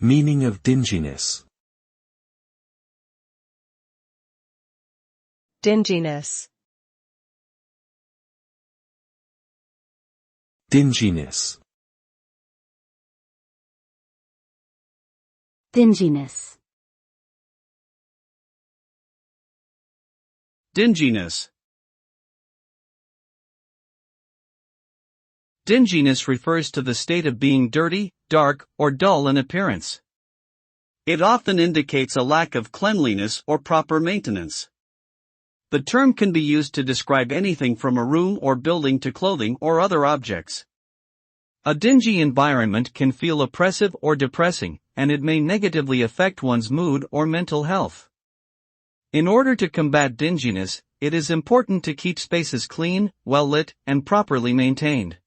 Meaning of dinginess. Dinginess. Dinginess. Dinginess. Dinginess. Dinginess refers to the state of being dirty, dark, or dull in appearance. It often indicates a lack of cleanliness or proper maintenance. The term can be used to describe anything from a room or building to clothing or other objects. A dingy environment can feel oppressive or depressing, and it may negatively affect one's mood or mental health. In order to combat dinginess, it is important to keep spaces clean, well lit, and properly maintained.